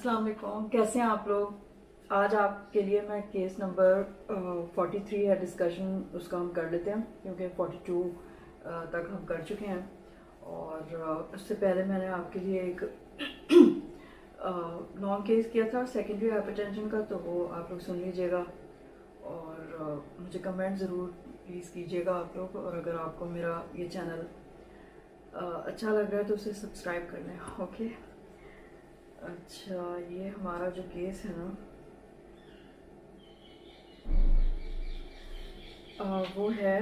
अस्सलाम वालेकुम, कैसे हैं आप लोग। आज आपके लिए मैं केस नंबर 43 है डिस्कशन, उसका हम कर लेते हैं क्योंकि 42 तक हम कर चुके हैं। और उससे पहले मैंने आपके लिए एक लॉन्ग केस किया था सेकेंडरी हाइपरटेंशन का, तो वो आप लोग सुन लीजिएगा और मुझे कमेंट ज़रूर प्लीज़ कीजिएगा आप लोग। और अगर आपको मेरा ये चैनल अच्छा लग रहा है तो उसे सब्सक्राइब कर लें। ओके, अच्छा, ये हमारा जो केस है ना वो है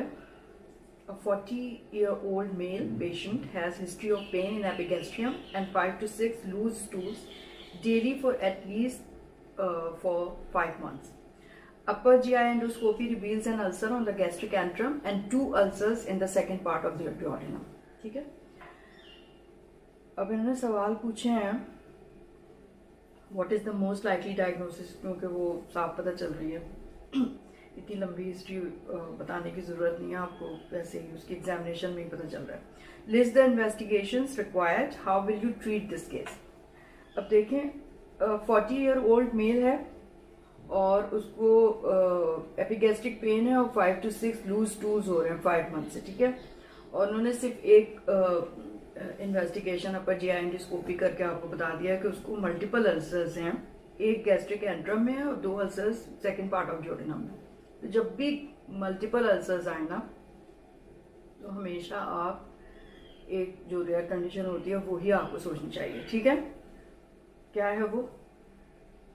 a 40-year-old male patient has history of pain in epigastrium and 5 to 6 loose stools daily for at least for 5 months. Upper GI endoscopy reveals an ulcer on the gastric antrum and 2 ulcers in the second part of the duodenum. ठीक है, अब इन्होंने सवाल पूछे हैं what is the most likely diagnosis, क्योंकि वो साफ पता चल रही है। इतनी लंबी हिस्ट्री बताने की ज़रूरत नहीं है आपको, वैसे ही उसकी एग्जामिनेशन में ही पता चल रहा है। List the investigations required, how will you treat this case. अब देखें, 40-year-old मेल है और उसको एपिगैस्ट्रिक पेन है और 5 to 6 लूज स्टूल्स हो रहे हैं 5 मंथ से। ठीक है, और उन्होंने सिर्फ एक इन्वेस्टिगेशन अपर जीआई एंडोस्कोपी करके आपको बता दिया है कि उसको मल्टीपल अल्सर्स हैं, एक गैस्ट्रिक एंट्रम में है और 2 ulcers second part of duodenum में। तो जब भी मल्टीपल अल्सर्स आए ना, तो हमेशा आप एक जो रेयर कंडीशन होती है वो ही आपको सोचनी चाहिए। ठीक है, क्या है वो,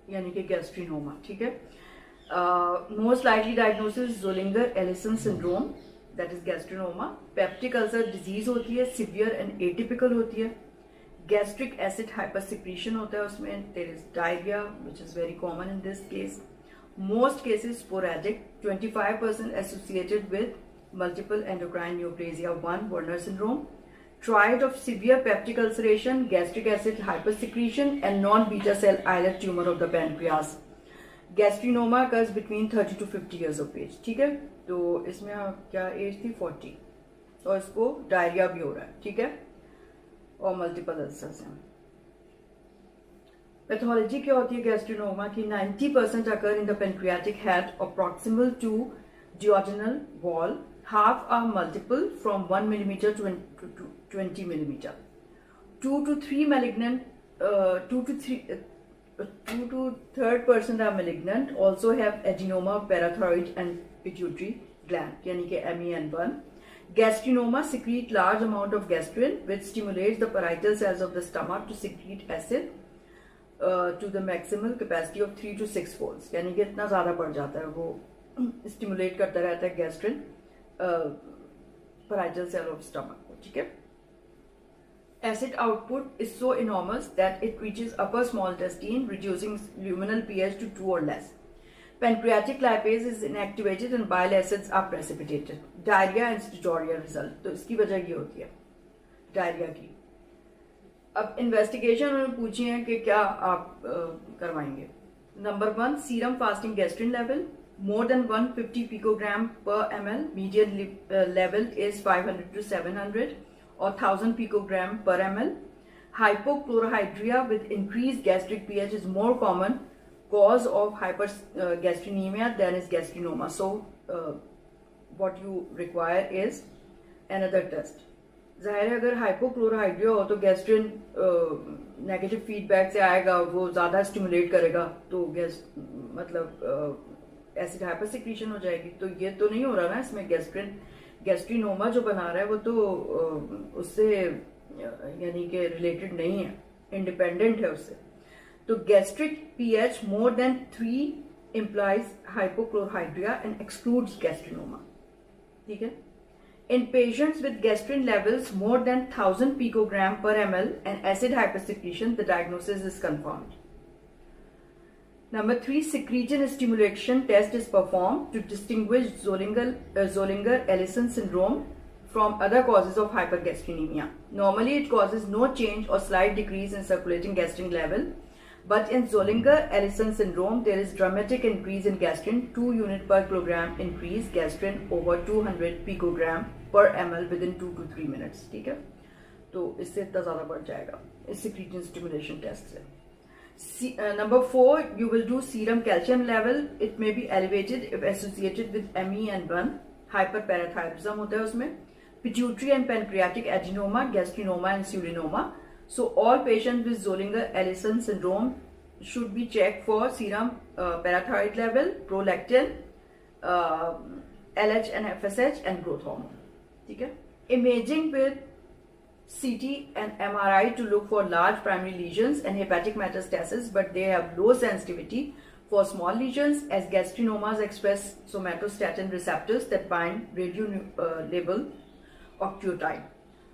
यानी कि गैस्ट्रिनोमा। ठीक है, most likely diagnosis Zollinger Ellison syndrome, that is gastrinoma. Peptic ulcer disease होती है, सिवियर एंड एटिपिकल होती है। गैस्ट्रिक एसिड हाइपरसिक्रीशन होता है उसमें। There is diarrhoea which is very common in this case. Most cases sporadic, 25% associated with multiple endocrine neoplasia 1 Werner syndrome. Triad of severe peptic ulceration, gastric acid hypersecretion and non-beta cell islet tumor of the pancreas. Gastrinoma occurs between 30 to 50 years of age. ठीक है, तो इसमें क्या as थी 40 और इसको diarrhoea भी हो रहा है। ठीक है, और मल्टीपल अल्सर्स हैं। पैथोलॉजी क्या होती है गैस्ट्रिनोमा की? 90% occur in the pancreatic head और proximal to duodenal wall. Half are multiple from 1 millimeter to 20 millimeter. 2 to 3% are malignant. Also have adenoma of parathyroid and pituitary gland, यानी कि MEN1. Gastrinoma secrete large amount of gastrin, which stimulates the parietal cells of the stomach to secrete acid to the maximal capacity of 3 to 6 folds. यानी कि इतना ज़्यादा बढ़ जाता है, वो स्टिमुलेट करता रहता है gastrin parietal cell of stomach को। ठीक है, acid output is so enormous that it reaches upper small intestine, reducing luminal pH to 2 or less. Pancreatic lipase is inactivated and bile acids are precipitated. Diarrhea and steatorrhea result. तो इसकी वजह ये होती है diarrhoea की। अब investigation उन्होंने पूछी है कि क्या आप करवाएंगे। Number 1, serum fasting gastrin level more than 150 picogram per ml. Median level is 500 to 700 or 1000 picogram per ml. Hypochlorhydria with increased gastric pH is more common cause of hypergastrinemia than is gastrinoma. So what you require is another test. जाहिर है अगर हाइपोक्लोराहाइड्रिया हो तो gastrin negative feedback से आएगा, वो ज़्यादा stimulate करेगा, तो मतलब एसिड हाइपरसिक्रीशन हो जाएगी। तो ये तो नहीं हो रहा ना इसमें। गैस्ट्रिनोमा जो बना रहा है वो तो उससे यानी कि रिलेटेड नहीं है, इंडिपेंडेंट है उससे। तो gastric pH more than 3 implies hypochlorhydria and excludes gastrinoma. ठीक है, in patients with gastrin levels more than 1000 picogram per ml and acid hypersecretion, the diagnosis is confirmed. Number 3, secretin stimulation test is performed to distinguish Zollinger Ellison syndrome from other causes of hypergastrinemia. Normally, it causes no change or slight decrease in circulating gastrin level, but in Zollinger Ellison syndrome, there is dramatic increase in gastrin, 2 unit per kilogram increase gastrin over 200 picogram per ml within 2 to 3 minutes. ठीक है, तो इससे इतना ज़्यादा बढ़ जाएगा इस secretin stimulation test से। Number 4, you will do serum calcium level. It may be elevated if associated with MEN1. Hyperparathyroidism होता है उसमें. Pituitary and pancreatic adenoma, gastrinoma and pseudoninoma. So all patients with Zollinger Ellison syndrome should be checked for serum parathyroid level, prolactin, LH and FSH and growth hormone. ठीक है. Imaging with CT and MRI to look for large primary lesions and hepatic metastasis, but they have low sensitivity for small lesions, as gastrinomas express somatostatin receptors that bind radio-label octreotide.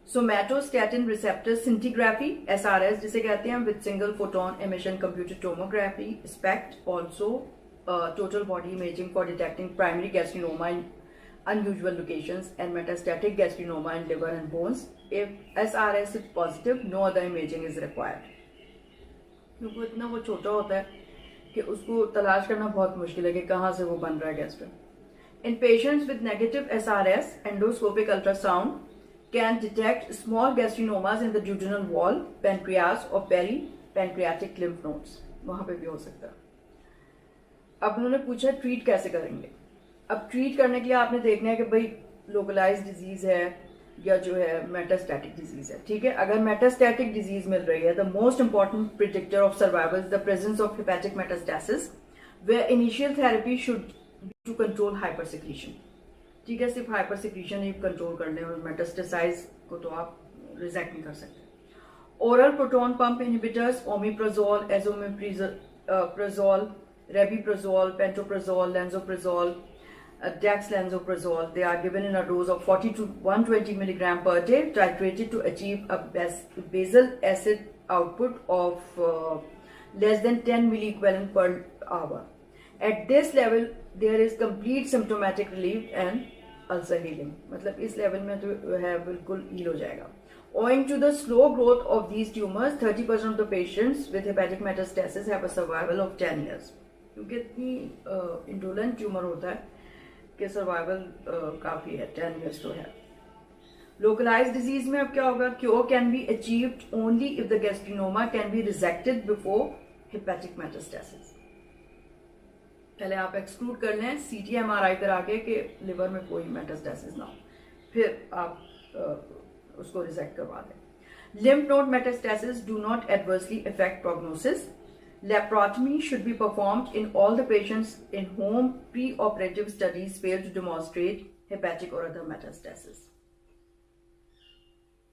Somatostatin receptor scintigraphy, SRS जिसे कहते हैं, with single photon emission computed tomography, SPECT, also total body imaging for detecting primary gastrinoma in unusual locations and metastatic gastrinoma in liver and bones. If SRS is positive, no other imaging is required. क्योंकि इतना वो छोटा होता है कि उसको तलाश करना बहुत मुश्किल है कि कहाँ से वो बन रहा है gastrin. In patients with negative SRS, endoscopic ultrasound can detect small gastrinomas in the duodenal wall, pancreas or peripancreatic lymph nodes. वहाँ पे भी हो सकता है. अब उन्होंने पूछा ट्रीट कैसे करेंगे. अब ट्रीट करने के लिए आपने देखना है कि भाई लोकलाइज डिजीज है या जो है मेटास्टैटिक डिजीज है. ठीक है. अगर मेटास्टैटिक डिजीज मिल रही है, the most important predictor of survival is the presence of hepatic metastasis, where initial therapy should to control hypersecretion. ठीक है. सिर्फ हाइपर सिक्रीशन ही कंट्रोल कर लें और मेटास्टेसाइज को तो आप रिजेक्ट नहीं कर सकते. Oral proton pump inhibitors, omeprazole, esomeprazole, rabeprazole, pantoprazole, lansoprazole, dexlansoprazole, they are given in a dose of 40 to 120 milligram per day, titrated to achieve a basal acid output of less than 10 milliequivalent per hour. At this level, there is complete symptomatic relief and ulcer healing. मतलब इस level में तो है बिल्कुल heal हो जाएगा. Owing to the slow growth of these tumors, 30% of the patients with hepatic metastasis have a survival of 10 years. क्योंकि इतनी इंडोलेंट ट्यूमर होता है कि सर्वाइवल काफी है, 10 years तो है. लोकलाइज डिजीज में अब क्या होगा? Cure can be achieved only if the gastrinoma can be rejected before hepatic metastasis. पहले आप एक्सक्लूड कर लें CT MRI करा के कि लिवर में कोई मेटास्टेसिस ना हो, फिर आप उसको रिजेक्ट करवा दें. Lymph node metastasis do not adversely affect prognosis. Laparotomy should be performed in all the patients in whom pre-operative studies fail to demonstrate hepatic or other metastasis.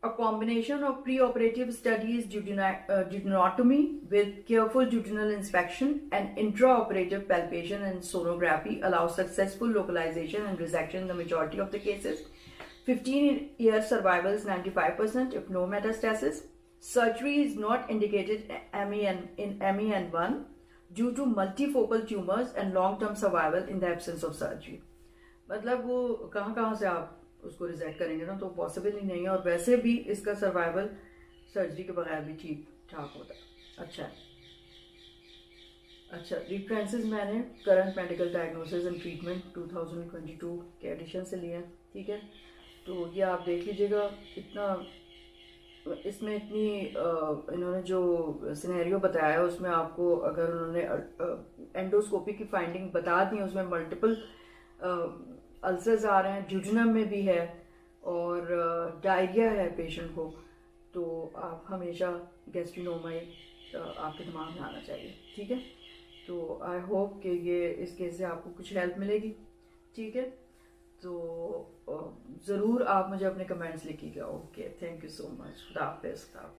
A combination of pre-operative studies, duodenotomy with careful duodenal inspection and intraoperative palpation and sonography allows successful localization and resection in the majority of the cases. 15-year survival is 95% if no metastasis. Surgery is not indicated in MEN1 due to multifocal tumors and long-term survival in the absence of surgery. मतलब वो कहाँ से आप उसको reject करेंगे ना, तो possible ही नहीं है. और वैसे भी इसका सर्वाइवल सर्जरी के बगैर भी ठीक ठाक होता है. अच्छा रिफरेंसेस मैंने current medical diagnosis and treatment 2022 के एडिशन से लिए हैं. ठीक है. तो ये आप देख लीजिएगा. इसमें इतनी इन्होंने जो सिनेरियो बताया है उसमें आपको अगर उन्होंने एंडोस्कोपी की फाइंडिंग बता दी, उसमें मल्टीपल अल्सर्स आ रहे हैं, ड्यूडेनम में भी है और डायरिया है पेशेंट को, तो आप हमेशा गैस्ट्रिनोमा आपके दिमाग में आना चाहिए. ठीक है. तो आई होप कि ये इस केस से आपको कुछ हेल्प मिलेगी. ठीक है. तो ज़रूर आप मुझे अपने कमेंट्स लिखिएगा. Okay, thank you so much. खुदा हाफिज़.